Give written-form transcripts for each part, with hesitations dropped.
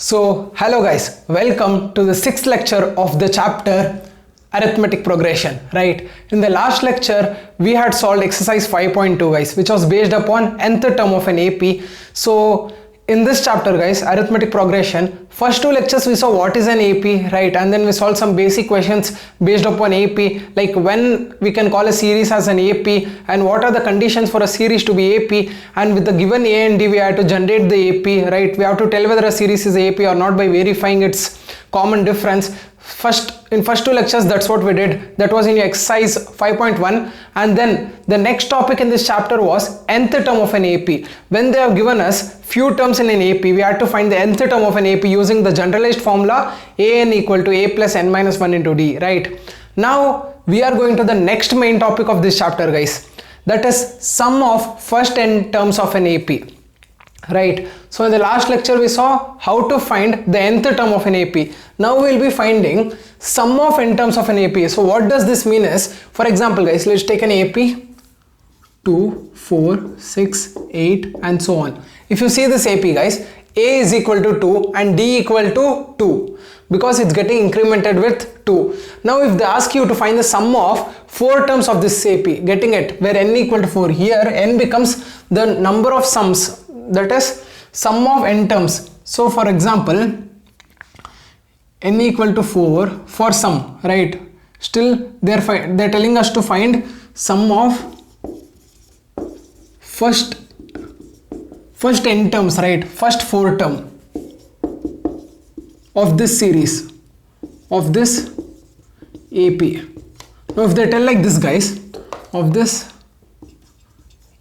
Hello guys, welcome to the sixth lecture of the chapter Arithmetic Progression, right? In the last lecture, we had solved exercise 5.2 guys, which was based upon nth term of an AP. So in this chapter guys, Arithmetic Progression, first two lectures we saw what is an AP, right? And then we solved some basic questions based upon AP, like when we can call a series as an AP and what are the conditions for a series to be AP, and with the given A and D we have to generate the AP, right? We have to tell whether a series is AP or not by verifying its common difference. In first two lectures, that's what we did. That was in your exercise 5.1, and then the next topic in this chapter was nth term of an AP. When they have given us few terms in an AP, we had to find the nth term of an AP using the generalized formula an equal to a plus n minus 1 into d, right? Now we are going to the next main topic of this chapter guys, that is sum of first n terms of an AP. Right, so in the last lecture we saw how to find the nth term of an AP. Now we will be finding sum of n terms of an AP. So what does this mean is, for example guys, let's take an AP 2, 4, 6, 8 and so on. If you see this AP guys, A is equal to 2 and D equal to 2 because it's getting incremented with 2. Now if they ask you to find the sum of 4 terms of this AP, getting it, where n equal to 4, here n becomes the number of sums, that is sum of n terms. So for example, n equal to 4 for sum, right? Still they're telling us to find sum of first n terms, right? First 4 term of this series, of this AP. Now if they tell like this guys, of this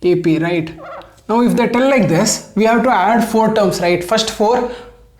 AP, right? Now if they tell like this, we have to add 4 terms, right? First 4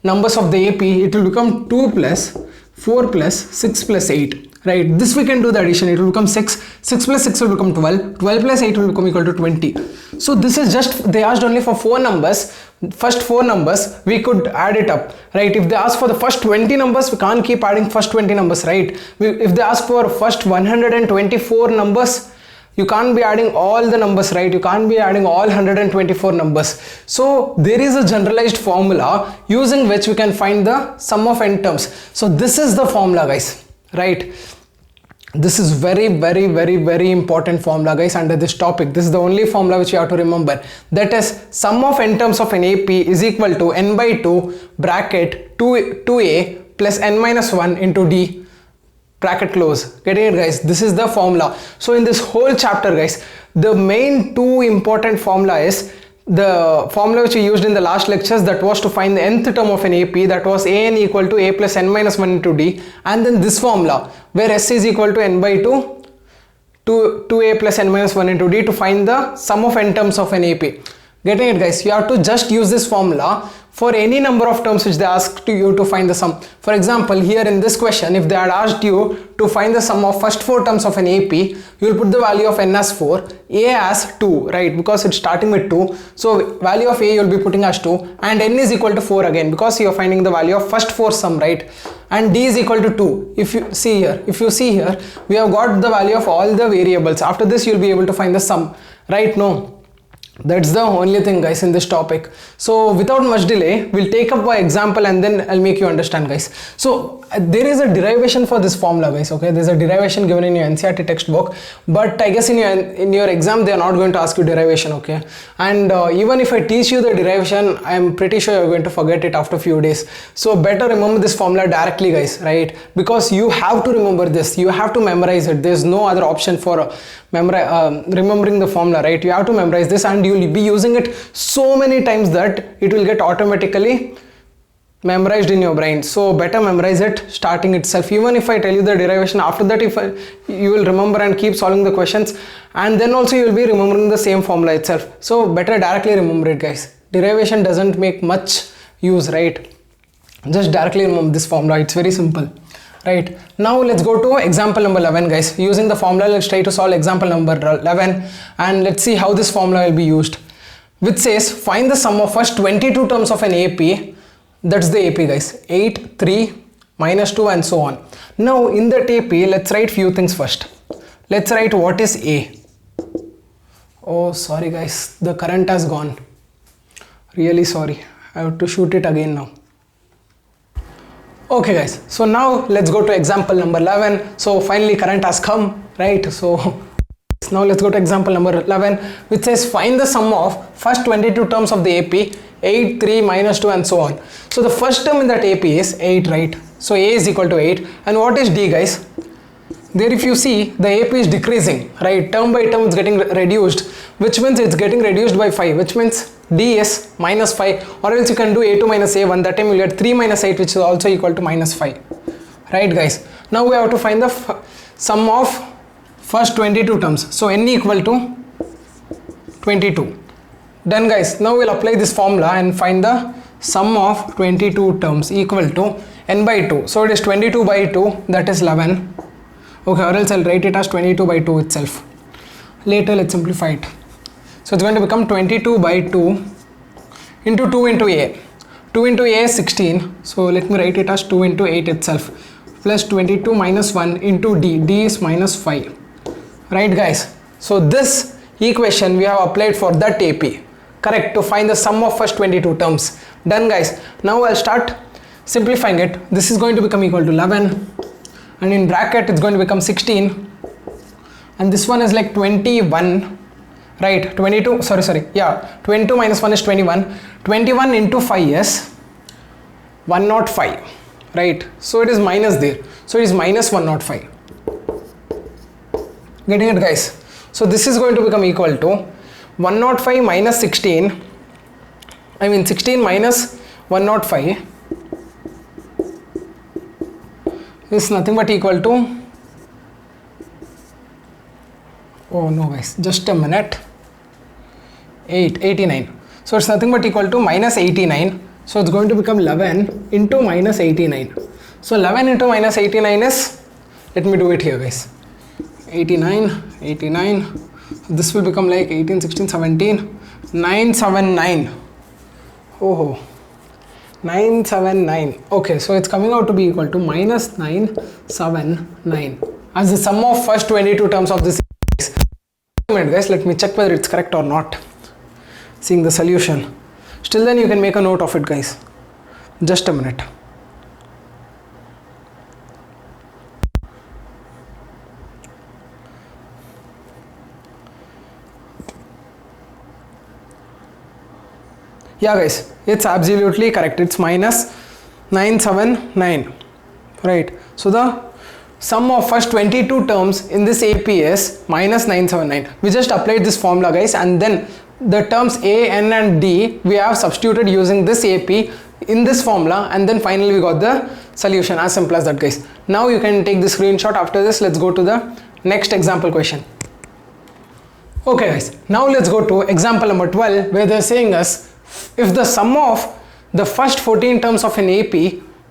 numbers of the AP, it will become 2 plus 4 plus 6 plus 8, right? This we can do the addition, it will become 6, 6 plus 6 will become 12, 12 plus 8 will become equal to 20. So this is just, they asked only for 4 numbers, first 4 numbers, we could add it up, right? If they ask for the first 20 numbers, we can't keep adding first 20 numbers, right? If they ask for first 124 numbers, you can't be adding all the numbers, right? You can't be adding all 124 numbers. So there is a generalized formula using which we can find the sum of n terms. So this is the formula guys, right? This is very important formula guys under this topic. This is the only formula which you have to remember. That is sum of n terms of an AP is equal to n by 2 bracket 2a plus n minus 1 into d bracket close. Getting it guys? This is the formula. So in this whole chapter guys, the main 2 important formula is the formula which we used in the last lectures, that was to find the nth term of an AP, that was an equal to a plus n minus 1 into d, and then this formula where s is equal to n by 2 2a plus n minus 1 into d to find the sum of n terms of an AP. Getting it guys? You have to just use this formula for any number of terms which they asked you to find the sum. For example, here in this question, if they had asked you to find the sum of first 4 terms of an AP, you will put the value of n as 4, a as 2, right? Because it's starting with 2. So value of a you will be putting as 2 and n is equal to 4 again because you are finding the value of first 4 sum, right? And d is equal to 2. If you see here, we have got the value of all the variables. After this, you will be able to find the sum, right? No. That's the only thing guys in this topic. So without much delay, we'll take up an example and then I'll make you understand guys. So there is a derivation for this formula guys, okay? There's a derivation given in your NCERT textbook, but I guess in your exam they are not going to ask you derivation, okay? And even if I teach you the derivation, I'm pretty sure you're going to forget it after a few days. So better remember this formula directly guys, right? Because you have to remember this, you have to memorize it. There's no other option for remembering the formula, right? You have to memorize this and you'll be using it so many times that it will get automatically memorized in your brain. So better memorize it starting itself. Even if I tell you the derivation, after that you will remember and keep solving the questions, and then also you will be remembering the same formula itself. So better directly remember it guys. Derivation doesn't make much use, right? Just directly remember this formula. It's very simple. Right, now let's go to example number 11 guys. Using the formula, let's try to solve example number 11 and let's see how this formula will be used, which says find the sum of first 22 terms of an AP. That's the AP guys, 8, 3, minus 2 and so on. Now in that AP, let's write few things first. Let's write what is A. Oh sorry guys, the current has gone. Really sorry, I have to shoot it again now. Okay guys, so now let's go to example number 11. So finally current has come, right? So now let's go to example number 11, which says find the sum of first 22 terms of the AP, 8, 3, minus 2 and so on. So the first term in that AP is 8, right? So A is equal to 8. And what is D, guys? There if you see, the AP is decreasing, right? Term by term it's getting reduced, which means it's getting reduced by 5, which means D is minus 5, or else you can do A2 minus A1. That time you get 3 minus 8, which is also equal to minus 5, right guys? Now we have to find the sum of first 22 terms. So n equal to 22. Done guys. Now we'll apply this formula and find the sum of 22 terms equal to n by 2. So it is 22 by 2, that is 11. Okay, or else I'll write it as 22 by 2 itself. Later let's simplify it. So it's going to become 22 by 2 into 2 into A. 2 into A is 16. So let me write it as 2 into 8 itself. Plus 22 minus 1 into D. D is minus 5. Right guys. So this equation we have applied for that AP. Correct, to find the sum of first 22 terms. Done guys. Now I'll start simplifying it. This is going to become equal to 11. And in bracket it's going to become 16. And this one is like 21. Right, 22, yeah, 22 minus 1 is 21. 21 into 5 is 105, right? So it is minus there. So it is minus 105. Getting it guys? So this is going to become equal to 105 minus 16. 16 minus 105 is nothing but equal to, oh no guys, just a minute, 89. So it's nothing but equal to minus 89. So it's going to become 11 into minus 89. So 11 into minus 89 is, let me do it here guys, 89. This will become like 18, 16, 17, 979. Oh, 979. Okay, so it's coming out to be equal to minus 979 as the sum of first 22 terms of this. Guys, let me check whether it's correct or not. Seeing the solution. Still then you can make a note of it guys. Just a minute. Yeah guys, it's absolutely correct. It's minus 979. Right. So the sum of first 22 terms in this AP is minus 979. We just applied this formula guys, and then the terms A, N and D we have substituted using this AP in this formula, and then finally we got the solution. As simple as that guys. Now you can take the screenshot. After this let's go to the next example question. Okay guys, now let's go to example number 12, where they're saying us if the sum of the first 14 terms of an AP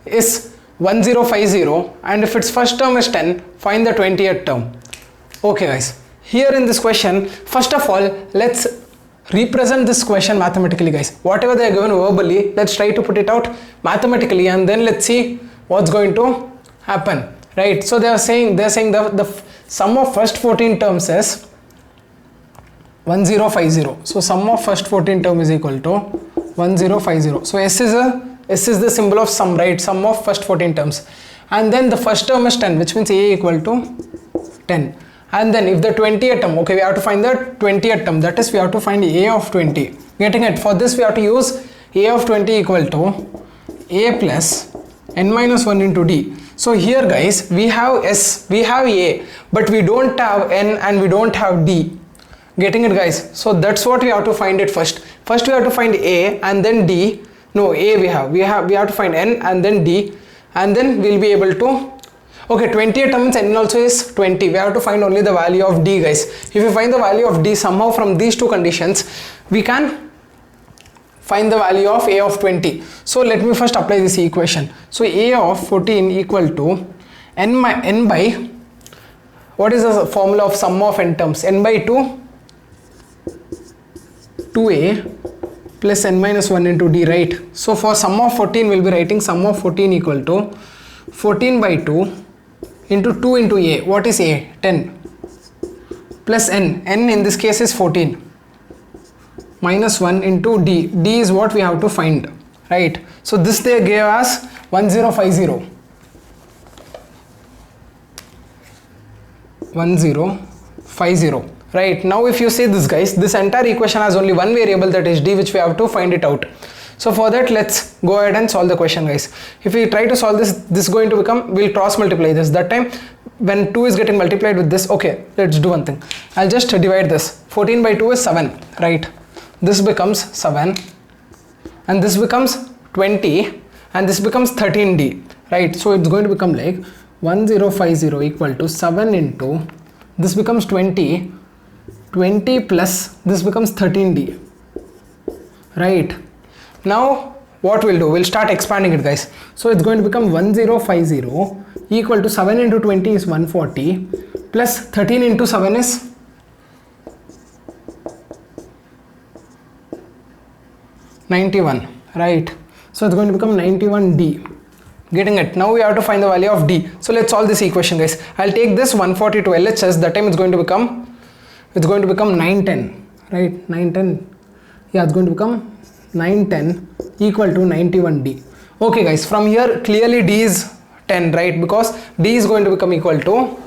is 1050 and if its first term is 10, find the 20th term. Okay guys, here in this question, first of all let's represent this question mathematically guys. Whatever they are given verbally, let's try to put it out mathematically, and then let's see what's going to happen, right? So they're saying the sum of first 14 terms is 1050. So sum of first 14 term is equal to 1050. So S is the symbol of sum, right? Sum of first 14 terms. And then the first term is 10, which means A equal to 10. And then if the 20th term, okay, we have to find the 20th term, that is we have to find A of 20. Getting it? For this we have to use A of 20 equal to A plus N minus 1 into D. So here guys, we have S, we have A, but we don't have N and we don't have D. Getting it guys? So that's what we have to find it first. First we have to find A and then D. No, A we have to find N and then D, and then we'll be able to, okay, 20th term means N also is 20. We have to find only the value of D guys. If we find the value of D somehow from these two conditions, we can find the value of A of 20. So let me first apply this equation. So A of 14 equal to N by, what is the formula of sum of N terms? N by 2, 2A plus N minus 1 into D, right? So for sum of 14 we'll be writing sum of 14 equal to 14 by 2 into 2 into A. What is A? 10 plus N. N in this case is 14 minus 1 into D. D is what we have to find, right? So this they gave us 1050. 1050, right? Now if you see this, guys, this entire equation has only one variable, that is d, which we have to find it out. So for that, let's go ahead and solve the question, guys. If we try to solve this, this is going to become, we'll cross multiply this. That time when 2 is getting multiplied with this, okay, let's do one thing. I'll just divide this. 14 by 2 is 7, right? This becomes 7 and this becomes 20 and this becomes 13d, right? So it's going to become like 1050 equal to 7 into, this becomes 20 plus this becomes 13d, right? Now what we'll do, we'll start expanding it, guys. So it's going to become 1050 equal to 7 into 20 is 140 plus 13 into 7 is 91, right? So it's going to become 91d. Getting it? Now we have to find the value of d. So let's solve this equation, guys. I'll take this 140 to LHS. That time it's going to become 910, right? 910. Yeah, it's going to become 910 equal to 91d. Okay, guys, from here clearly d is 10, right? Because d is going to become equal to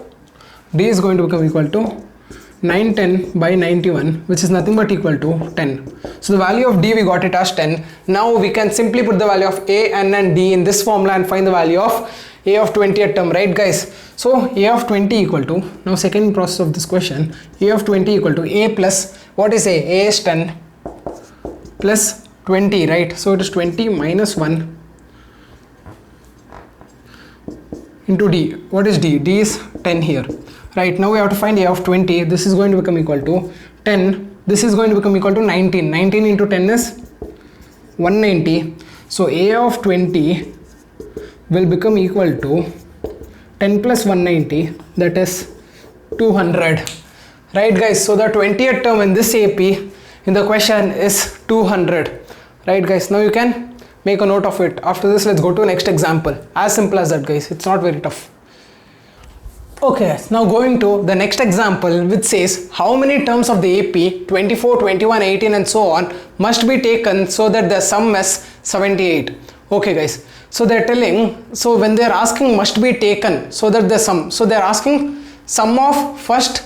910 by 91, which is nothing but equal to 10. So the value of d, we got it as 10. Now we can simply put the value of a, n and d in this formula and find the value of a of 20th term, right, guys? So a of 20 equal to, now second process of this question, a of 20 equal to a plus, what is a? A is 10 plus 20, right? So it is 20 minus 1 into d. What is d? D is 10 here, right? Now we have to find a of 20. This is going to become equal to 10. This is going to become equal to 19. 19 into 10 is 190. So a of 20 will become equal to 10 plus 190, that is 200, right, guys? So the 20th term in this AP in the question is 200, right, guys? Now you can make a note of it. After this, let's go to next example. As simple as that, guys. It's not very tough. Okay, now going to the next example, which says how many terms of the AP 24, 21, 18 and so on must be taken so that the sum is 78. Okay, guys, so they're telling, so when they're asking must be taken so that the sum, so they're asking sum of first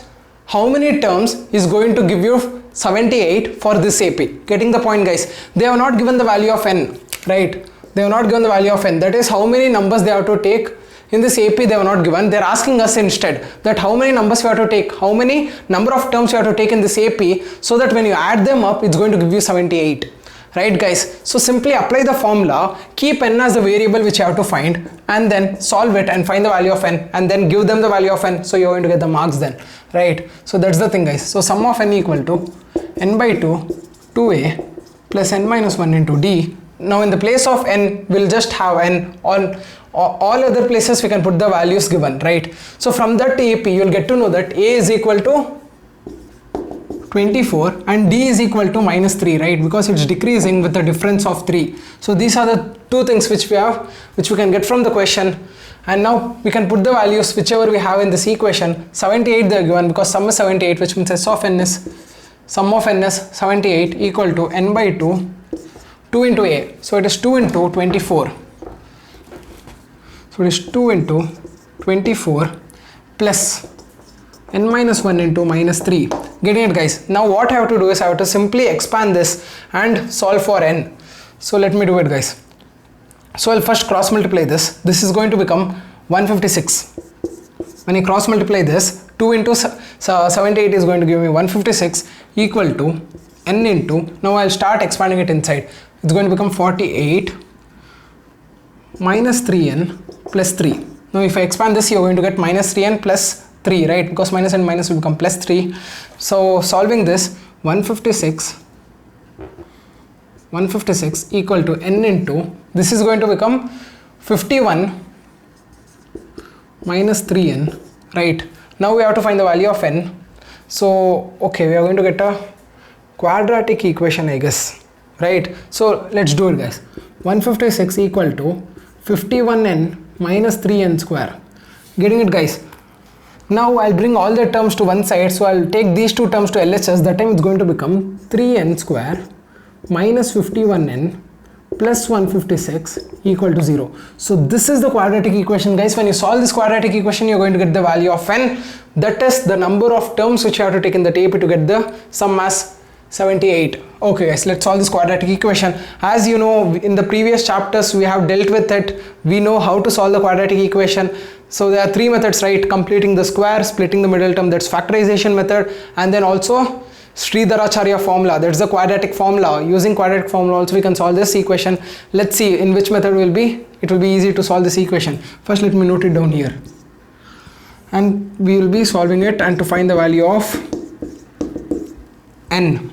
how many terms is going to give you 78 for this AP. Getting the point, guys? They have not given the value of n, right? They have not given the value of n, that is how many numbers they have to take. In this AP they have not given. They are asking us instead that how many numbers we have to take, how many number of terms you have to take in this AP, so that when you add them up it's going to give you 78, right, guys? So simply apply the formula, keep n as the variable which you have to find, and then solve it and find the value of n, and then give them the value of n, so you're going to get the marks then, right? So that's the thing, guys. So sum of n equal to n by 2 2a plus n minus 1 into d. Now in the place of n we'll just have n. On all other places we can put the values given, right? So from that AP you'll get to know that a is equal to 24 and d is equal to minus 3, right? Because it's decreasing with the difference of 3. So these are the two things which we have, which we can get from the question. And now we can put the values whichever we have in this equation. 78 they are given because sum is 78, which means sum of n is 78 equal to n by 2 into a. So it is 2 into 24. So it is 2 into 24 plus n minus 1 into minus 3. Getting it, guys? Now what I have to do is I have to simply expand this and solve for n. So let me do it, guys. So I'll first cross multiply this. This is going to become 156. When I cross multiply this, 2 into 78 is going to give me 156 equal to n into, now I'll start expanding it inside. It's going to become 48 minus 3n plus 3. Now if I expand this, you're going to get minus 3n plus 3, right? Because minus and minus will become plus 3. So solving this, 156 equal to n into, this is going to become 51 minus 3n, right? Now we have to find the value of n. So okay, we are going to get a quadratic equation, I guess, right? So let's do it, guys. 156 equal to 51n minus 3n square. Getting it, guys? Now I'll bring all the terms to one side, so I'll take these two terms to LHS. That time it's going to become 3n square minus 51n plus 156 equal to 0. So this is the quadratic equation, guys. When you solve this quadratic equation, you're going to get the value of n. That is the number of terms which you have to take in the AP to get the sum as 78. Okay guys, let's solve this quadratic equation. As you know, in the previous chapters we have dealt with it. We know how to solve the quadratic equation. So there are three methods, right? Completing the square, splitting the middle term, that's factorization method, and then also Sridharacharya formula, that's the quadratic formula. Using quadratic formula also we can solve this equation. Let's see in which method it will be easy to solve this equation. First let me note it down here, and we will be solving it and to find the value of n.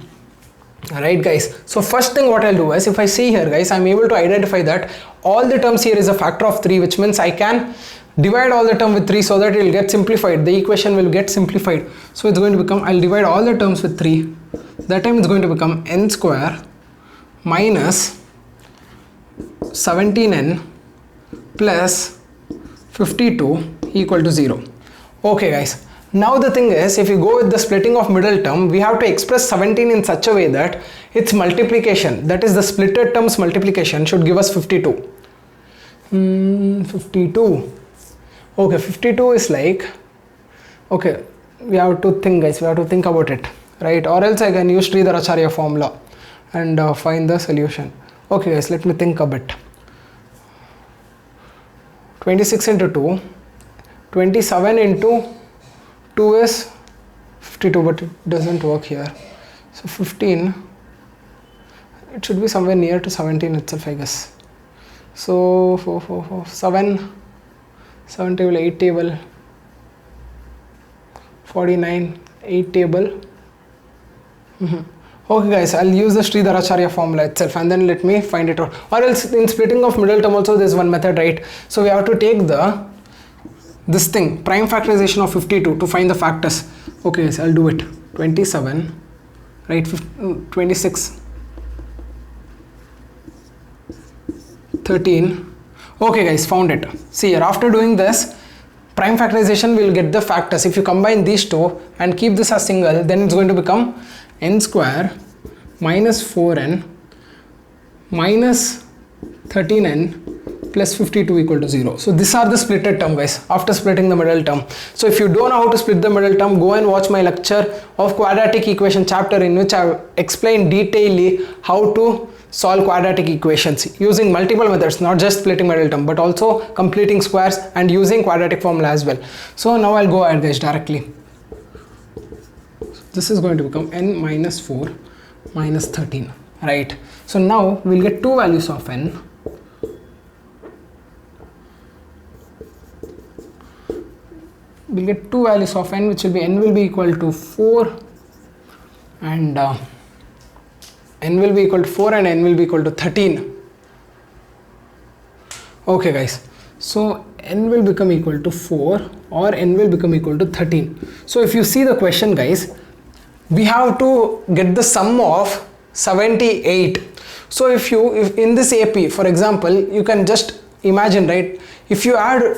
Alright guys, so first thing what I'll do is, if I see here guys, I'm able to identify that all the terms here is a factor of 3, which means I can divide all the term with 3 so that it will get simplified. The equation will get simplified. So it's going to become, I'll divide all the terms with 3. That time it's going to become n square minus 17n plus 52 equal to 0. Okay guys, now the thing is, if you go with the splitting of middle term, we have to express 17 in such a way that its multiplication, that is the splitted terms multiplication, should give us 52. 52. Okay, 52 is like, okay, we have to think guys, we have to think about it, right? Or else I can use Sridharacharya formula and find the solution. Okay guys, let me think a bit. 26 into 2, 27 into 2 is 52, but it doesn't work here. So 15, it should be somewhere near to 17 itself, I guess. So 7 table, 8 table, 49, 8 table. Okay guys, I'll use the Sridharacharya formula itself and then let me find it out. Or else in splitting of middle term also there's one method, right? So we have to take this thing, prime factorization of 52 to find the factors. Okay guys, I'll do it. 27, right? 26, 13. Okay guys, found it. See here, after doing this prime factorization, we will get the factors. If you combine these two and keep this as single, then it's going to become n square minus 4n minus 13n plus 52 equal to 0. So these are the splitted term guys, after splitting the middle term. So if you don't know how to split the middle term, go and watch my lecture of quadratic equation chapter, in which I have explained detailedly how to solve quadratic equations using multiple methods, not just splitting middle term but also completing squares and using quadratic formula as well. So now I'll go ahead guys directly. This is going to become n minus 4 minus 13, right? So now we'll get two values of n. We'll get two values of n, which will be, n will be equal to 4 and n will be equal to 4 and n will be equal to 13. Okay guys, so n will become equal to 4 or n will become equal to 13. So if you see the question guys, we have to get the sum of 78. So if in this AP, for example, you can just imagine, right? If you add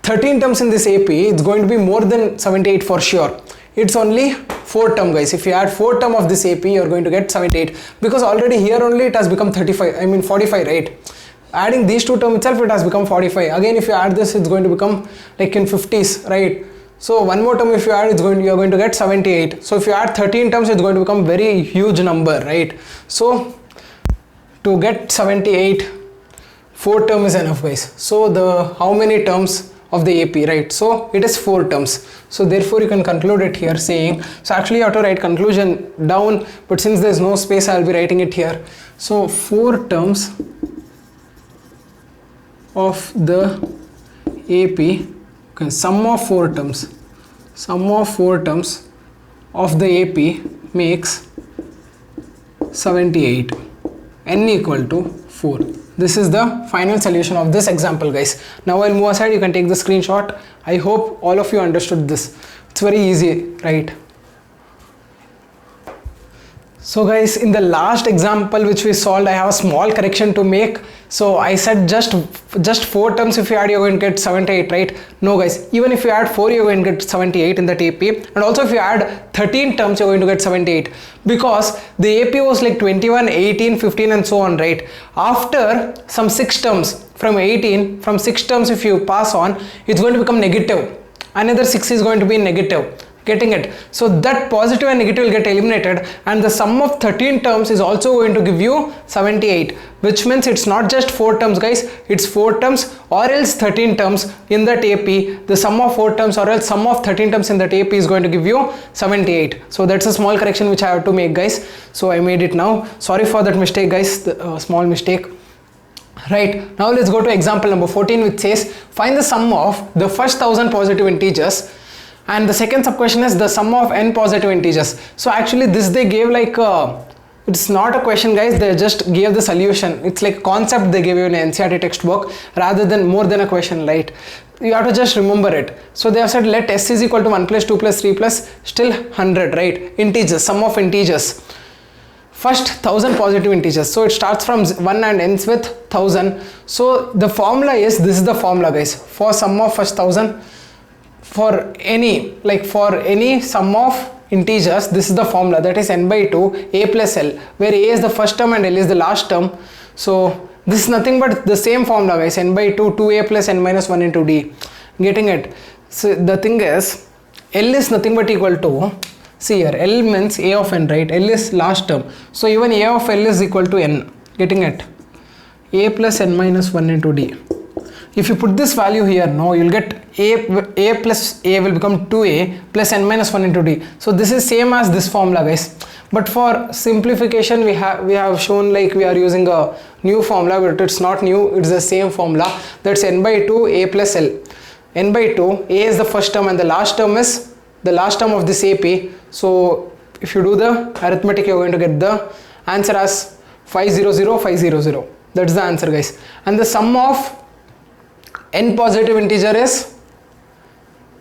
13 terms in this AP, it's going to be more than 78 for sure. It's only 4 term guys. If you add 4 term of this AP, you're going to get 78, because already here only it has become 45, right? Adding these two terms itself, it has become 45. Again, if you add this, it's going to become like in 50s, right? So one more term if you add, you're going to get 78. So if you add 13 terms, it's going to become very huge number, right? So to get 78, 4 term is enough guys. So how many terms of the AP, right? So it is 4 terms. So therefore you can conclude it here saying, so actually you have to write conclusion down, but since there is no space, I'll be writing it here. So 4 terms of the AP, okay, sum of 4 terms of the AP makes 78, n equal to 4. This is the final solution of this example guys. Now I'll move aside, you can take the screenshot. I hope all of you understood this. It's very easy, right? So guys, in the last example which we solved, I have a small correction to make. So I said just 4 terms if you add, you're going to get 78, right? No guys, even if you add 4, you're going to get 78 in that AP. And also if you add 13 terms, you're going to get 78. Because the AP was like 21, 18, 15 and so on, right? After some 6 terms, from 6 terms if you pass on, it's going to become negative. Another 6 is going to be negative. Getting it? So that positive and negative will get eliminated, and the sum of 13 terms is also going to give you 78, which means it's not just 4 terms guys, it's 4 terms or else 13 terms in that AP. The sum of 4 terms or else sum of 13 terms in that AP is going to give you 78. So that's a small correction which I have to make guys. So I made it now. Sorry for that mistake guys, the small mistake. Right, now let's go to example number 14, which says find the sum of the first 1000 positive integers, and the second sub question is the sum of n positive integers. So actually this they gave like it's not a question guys, they just gave the solution. It's like concept they gave you in NCERT textbook rather than more than a question, right? You have to just remember it. So they have said let s is equal to 1 plus 2 plus 3 plus still 100, right? Integers, sum of integers. First 1000 positive integers, so it starts from 1 and ends with 1000. So the formula is, this is the formula guys, for sum of first 1000, for any sum of integers, this is the formula, that is n by 2 a plus l, where a is the first term and l is the last term. So this is nothing but the same formula guys, n by 2 2a plus n minus 1 into d. Getting it? So the thing is, l is nothing but equal to, see here, L means A of n, right? L is last term. So even A of L is equal to n. Getting it? A plus n minus 1 into D. If you put this value here, no, you'll get A plus A will become 2A plus n minus 1 into D. So this is same as this formula guys. But for simplification, we have shown like we are using a new formula, but it's not new, it's the same formula. That's n by 2 A plus L. N by 2, A is the first term and the last term is the last term of this AP. So if you do the arithmetic, you're going to get the answer as 500,500. That's the answer guys. And the sum of n positive integer is,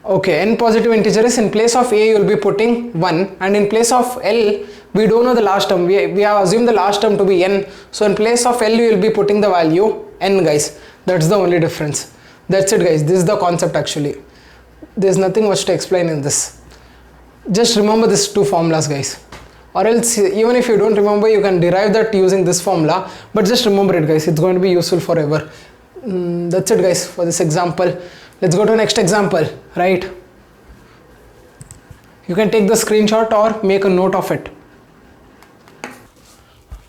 okay, n positive integer is, in place of A you will be putting 1, and in place of L we don't know the last term, we have assumed the last term to be n. So in place of L you will be putting the value n guys. That's the only difference. That's it guys, this is the concept actually. There's nothing much to explain in this. Just remember these two formulas guys, or else even if you don't remember, you can derive that using this formula, but just remember it guys, it's going to be useful forever. That's it guys for this example. Let's go to next example, right? You can take the screenshot or make a note of it.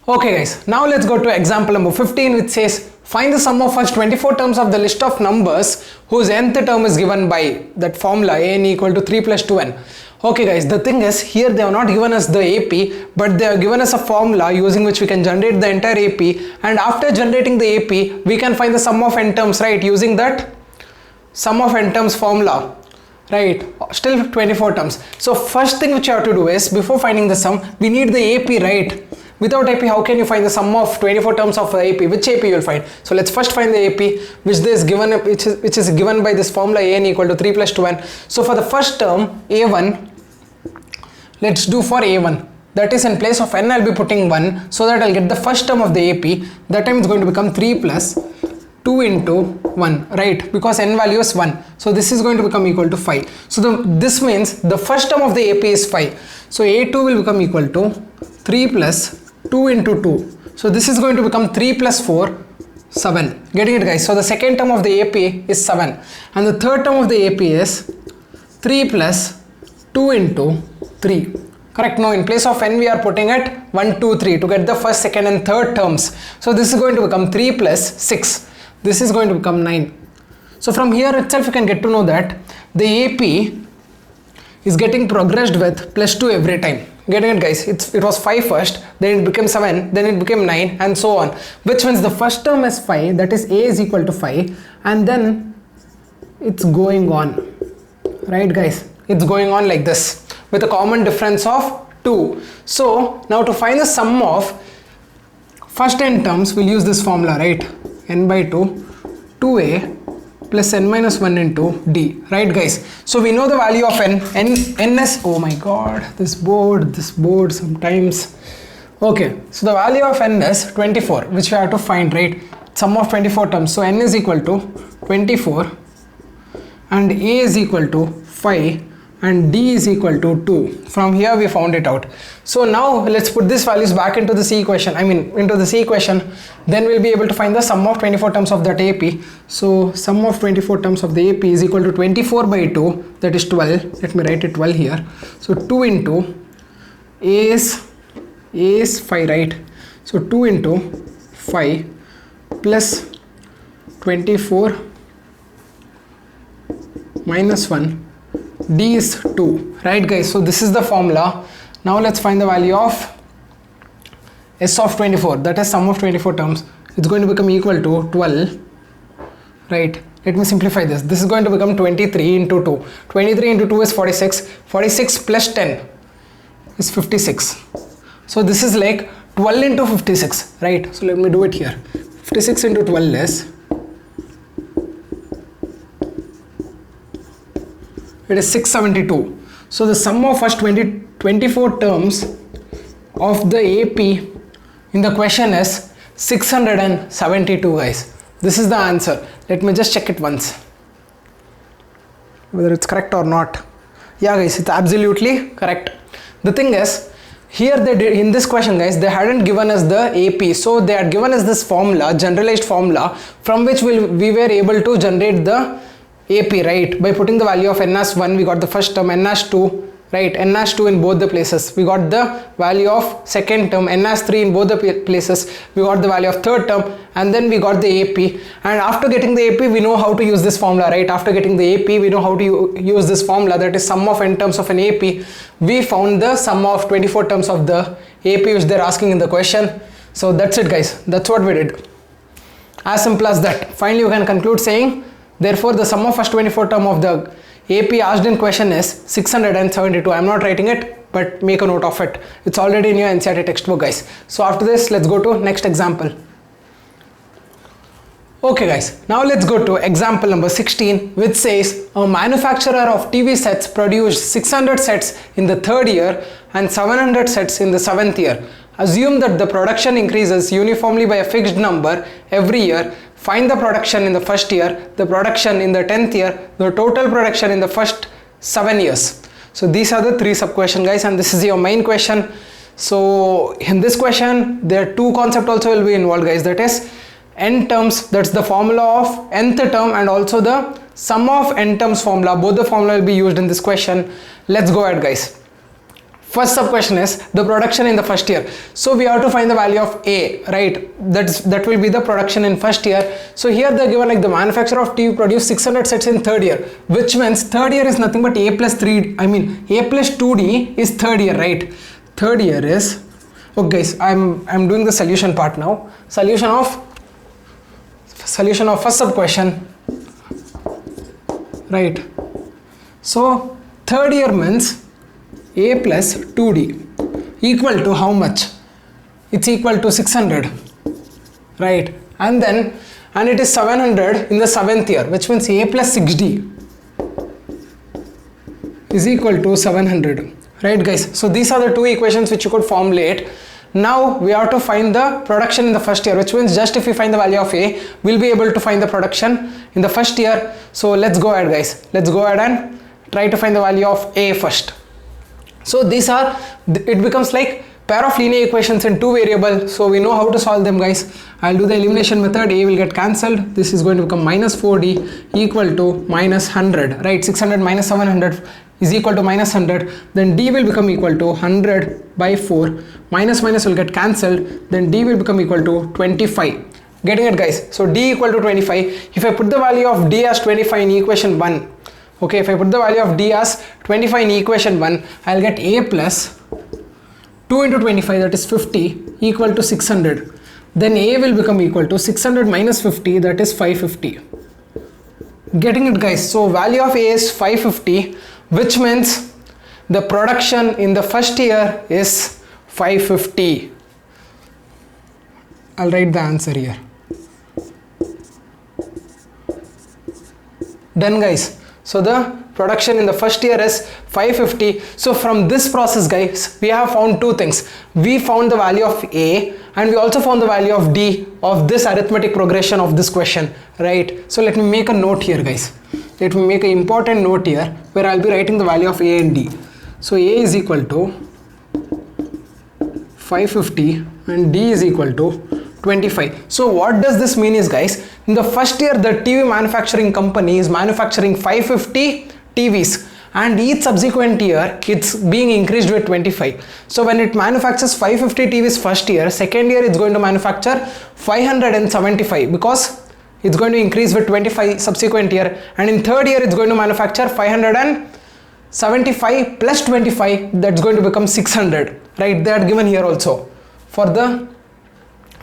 Okay guys, now let's go to example number 15, which says find the sum of first 24 terms of the list of numbers whose nth term is given by that formula an equal to 3 plus 2n. Okay guys, the thing is, here they have not given us the AP, but they have given us a formula using which we can generate the entire AP, and after generating the AP we can find the sum of n terms, right, using that sum of n terms formula, right? Still 24 terms. So first thing which you have to do is, before finding the sum, we need the AP, right? Without AP, how can you find the sum of 24 terms of the AP? Which AP you will find? So let's first find the AP, which is given by this formula an equal to 3 plus 2n. So for the first term a1, let's do for a1. That is, in place of n I'll be putting 1, so that I'll get the first term of the AP. That time it's going to become 3 plus 2 into 1, right? Because n value is 1. So this is going to become equal to 5. So this means the first term of the AP is 5. So a2 will become equal to 3 plus 2 into 2. So this is going to become 3 plus 4, 7. Getting it guys? So the second term of the AP is 7. And the third term of the AP is 3 plus 2 into 3. Correct? No, in place of n we are putting it 1, 2, 3 to get the first, second and third terms. So this is going to become 3 plus 6. This is going to become 9. So from here itself you can get to know that the AP is getting progressed with plus 2 every time. Getting it guys? It was 5 first, then it became 7, then it became 9 and so on. Which means the first term is 5, that is a is equal to 5, and then it's going on. Right guys? It's going on like this with a common difference of 2. So now to find the sum of first n terms, we'll use this formula, right? N by 2, 2a plus n minus 1 into d, right guys? So we know the value of n is, oh my god, this board sometimes. Okay, so the value of n is 24, which we have to find, right? Sum of 24 terms. So n is equal to 24 and a is equal to 5 and d is equal to 2. From here we found it out. So now let's put these values back into the C equation. Into the C equation. Then we'll be able to find the sum of 24 terms of that AP. So sum of 24 terms of the AP is equal to 24 by 2, that is 12. Let me write it 12 here. So 2 into A is 5, right? So 2 into 5 plus 24 minus 1, d is 2, right guys? So this is the formula. Now let's find the value of S of 24, that is sum of 24 terms. It's going to become equal to 12, right? Let me simplify this. This is going to become 23 into 2. 23 into 2 is 46. 46 plus 10 is 56. So this is like 12 into 56, right? So let me do it here. 56 into 12 is, it is 672. So the sum of first 24 terms of the AP in the question is 672, guys. This is the answer. Let me just check it once, whether it's correct or not. Yeah guys, it's absolutely correct. The thing is, here they did, in this question guys, they hadn't given us the AP, so they had given us this formula, generalized formula, from which we were able to generate the AP, right? By putting the value of n as 1, we got the first term, n as 2, right? N as 2 in both the places. We got the value of second term, n as 3 in both the places. We got the value of third term, and then we got the AP. And after getting the AP, we know how to use this formula, right? After getting the AP, we know how to use this formula, that is sum of n terms of an AP. We found the sum of 24 terms of the AP which they're asking in the question. So that's it guys, that's what we did. As simple as that. Finally you can conclude saying, therefore the sum of first 24 term of the AP asked in question is 672. I'm not writing it, but make a note of it. It's already in your NCERT textbook guys. So after this, let's go to next example. Okay guys, now let's go to example number 16, which says a manufacturer of TV sets produced 600 sets in the third year and 700 sets in the seventh year. Assume that the production increases uniformly by a fixed number every year. Find the production in the first year, the production in the 10th year, the total production in the first 7 years. So these are the 3 sub questions guys, and this is your main question. So in this question, there are 2 concepts also will be involved guys, that is n terms, that's the formula of nth term, and also the sum of n terms formula. Both the formula will be used in this question. Let's go ahead guys. First sub question is the production in the first year. So we have to find the value of A, right? That will be the production in first year. So here they're given like the manufacturer of TV produced 600 sets in third year, which means third year is nothing but A plus 3, A plus 2D is third year, right? Third year is, okay guys, I'm doing the solution part now. Solution of first sub question, right? So third year means A plus 2D equal to how much? It's equal to 600, right? And it is 700 in the 7th year, which means A plus 6D is equal to 700, right guys? So these are the 2 equations which you could formulate. Now we have to find the production in the first year, which means just if we find the value of A, we'll be able to find the production in the first year. So let's go ahead guys, let's go ahead and try to find the value of A first. So these are, it becomes like pair of linear equations in 2 variables, so we know how to solve them guys. I'll do the elimination method. A will get cancelled. This is going to become minus 4D equal to minus 100, right? 600 minus 700 is equal to minus 100. Then D will become equal to 100 by 4. Minus minus will get cancelled. Then D will become equal to 25. Getting it guys? So D equal to 25. If I put the value of D as 25 in equation 1, okay, if I put the value of D as 25 in equation 1, I'll get A plus 2 into 25, that is 50, equal to 600. Then A will become equal to 600 minus 50, that is 550. Getting it guys? So value of A is 550, which means the production in the first year is 550. I'll write the answer here. Done guys. So the production in the first year is 550. So from this process, guys, we have found two things. We found the value of A and we also found the value of D of this arithmetic progression of this question, right? So let me make a note here, guys. Let me make an important note here where I'll be writing the value of A and D. So A is equal to 550 and D is equal to 25. So what does this mean is, guys, in the first year the TV manufacturing company is manufacturing 550 TVs and each subsequent year it's being increased with 25. So when it manufactures 550 TVs first year, second year it's going to manufacture 575 because it's going to increase with 25 subsequent year, and in third year it's going to manufacture 575 plus 25, that's going to become 600, right? They are given here also for the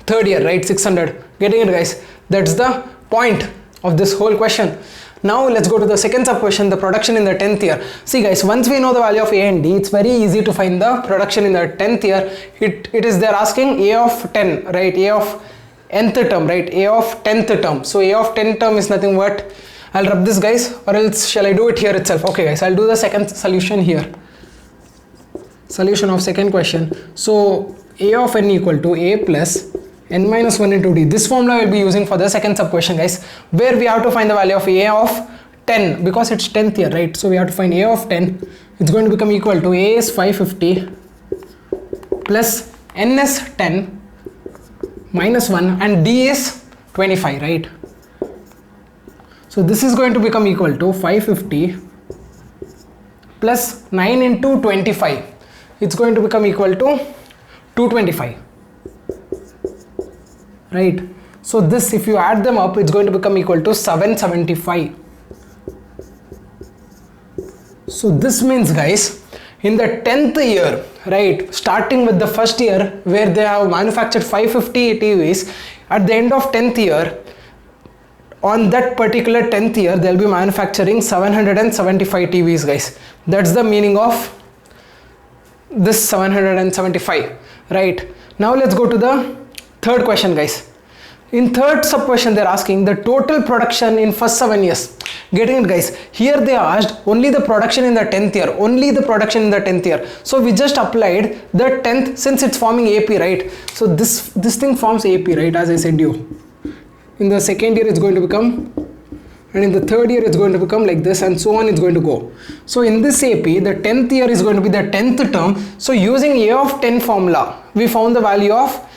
third year, right? 600. Getting it, guys? That's the point of this whole question. Now let's go to the second sub question, the production in the 10th year. See, guys, once we know the value of A and D, it's very easy to find the production in the 10th year. It is they're asking A of 10, right? A of nth term, right? A of 10th term. So A of 10th term is nothing but, I'll rub this, guys, or else shall I do it here itself? Okay, guys, I'll do the second solution here. Solution of second question. So A of n equal to A plus n minus 1 into D. This formula we'll be using for the second sub question, guys, where we have to find the value of A of 10 because it's 10th year, right? So we have to find A of 10. It's going to become equal to A is 550 plus n is 10 minus 1 and D is 25, right? So this is going to become equal to 550 plus 9 into 25. It's going to become equal to 225. Right, so this, if you add them up, it's going to become equal to 775. So this means, guys, in the 10th year, right, starting with the first year where they have manufactured 550 TVs, at the end of 10th year, on that particular 10th year, they'll be manufacturing 775 TVs, guys. That's the meaning of this 775, right? Now let's go to the third question, guys. In third sub question, they're asking the total production in first 7 years. Getting it, guys? Here they asked only the production in the 10th year, only the production in the 10th year. So we just applied the 10th since it's forming AP, right? So this thing forms AP, right? As I said you. In the second year, it's going to become, and in the third year, it's going to become like this, and so on, it's going to go. So in this AP, the 10th year is going to be the 10th term. So using A of 10 formula, we found the value of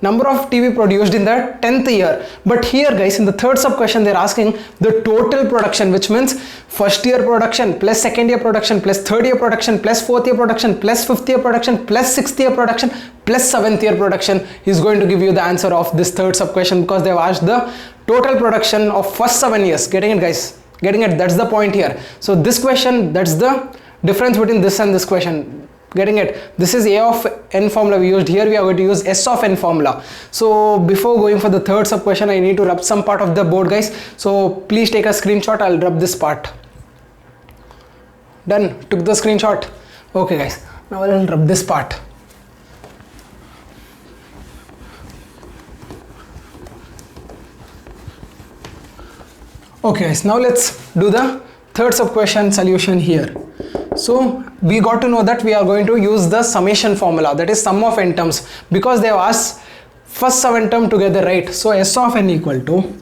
number of TV produced in the 10th year. But here, guys, in the third sub question, they're asking the total production, which means first year production plus second year production plus third year production plus fourth year production plus fifth year production plus sixth year production plus seventh year production is going to give you the answer of this third sub question, because they've asked the total production of first 7 years. Getting it, guys? Getting it? That's the point here. So this question, that's the difference between this and this question. Getting it? This is A of n formula we used. Here we are going to use S of n formula. So before going for the third sub question, I need to rub some part of the board, guys. So please take a screenshot. I'll rub this part. Done. Took the screenshot. Okay, guys. Now I'll rub this part. Okay, guys. Now let's do the third sub question solution here. So we got to know that we are going to use the summation formula, that is sum of n terms, because they have asked first 7 term together, right? So S of n equal to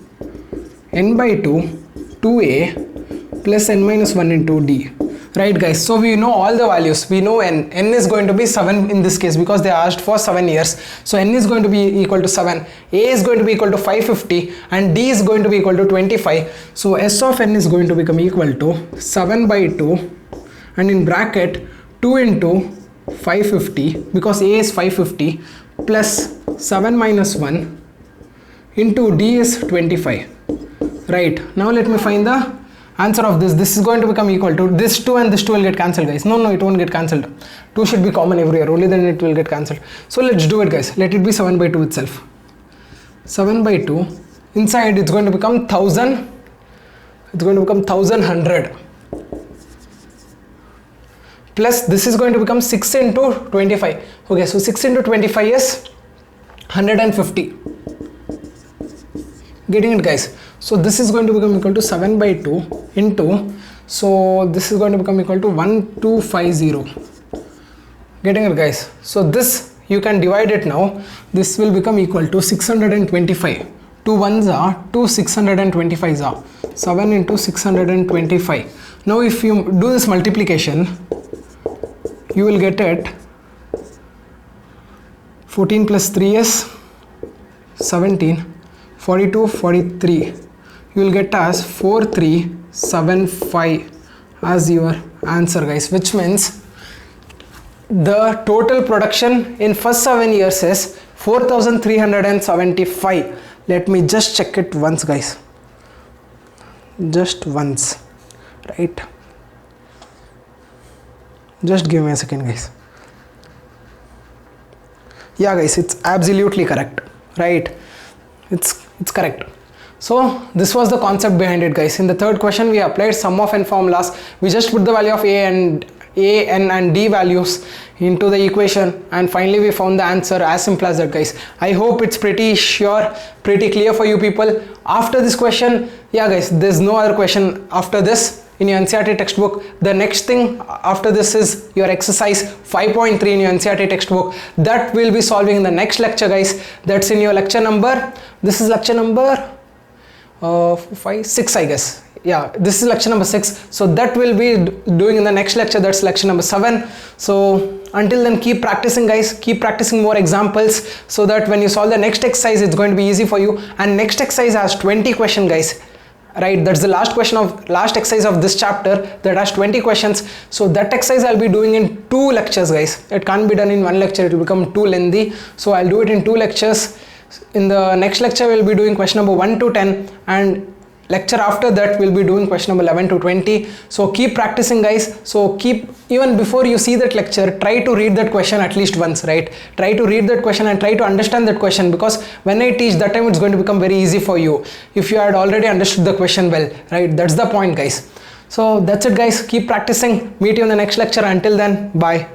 n by 2 2a plus n minus 1 into d, right, guys? So we know all the values. We know n is going to be 7 in this case because they asked for 7 years. So n is going to be equal to 7, a is going to be equal to 550 and d is going to be equal to 25. So S of n is going to become equal to 7 by 2 and in bracket 2 into 550, because a is 550, plus 7 minus 1 into d is 25. Right, now let me find the answer of this. This is going to become equal to this 2 and this 2 will get cancelled, guys. No, it won't get cancelled. 2 should be common everywhere, only then it will get cancelled. So let's do it, guys. Let it be 7 by 2 itself. 7 by 2, inside it's going to become 1000, it's going to become 1100. Plus this is going to become 6 into 25. Okay, so 6 into 25 is 150. Getting it, guys? So this is going to become equal to 7 by 2 into So this is going to become equal to 1250. Getting it, guys? So this you can divide it now. This will become equal to 625. 2 ones are 2 625s are 7 into 625. Now if you do this multiplication, you will get it 14 plus 3 is 17, 42, 43. You will get as 4375 as your answer, guys, which means the total production in first 7 years is 4375. Let me just check it once, guys, just once, right? Just give me a second, guys. Yeah, guys, it's absolutely correct, right? It's correct. So this was the concept behind it, guys. In the third question, we applied sum of n formulas. We just put the value of a, n and d values into the equation, and finally we found the answer. As simple as that, guys. I hope it's pretty clear for you people. After this question, yeah, guys, there's no other question after this in your NCERT textbook. The next thing after this is your exercise 5.3 in your NCERT textbook. That will be solving in the next lecture, guys. That's in your lecture number. This is lecture number 6, I guess. Yeah, this is lecture number 6. So that will be doing in the next lecture. That's lecture number 7. So until then, keep practicing, guys. Keep practicing more examples so that when you solve the next exercise, it's going to be easy for you. And next exercise has 20 questions, guys. Right, that's the last exercise of this chapter that has 20 questions. So that exercise I'll be doing in 2 lectures, guys. It can't be done in 1 lecture, it will become too lengthy. So I'll do it in 2 lectures. In the next lecture we'll be doing question number 1 to 10, and lecture after that we'll be doing question number 11 to 20. So keep practicing, guys. So even before you see that lecture, try to read that question at least once, right? Try to read that question and try to understand that question, because when I teach that time, it's going to become very easy for you if you had already understood the question well, right? That's the point, guys. So that's it, guys. Keep practicing. Meet you in the next lecture. Until then, bye.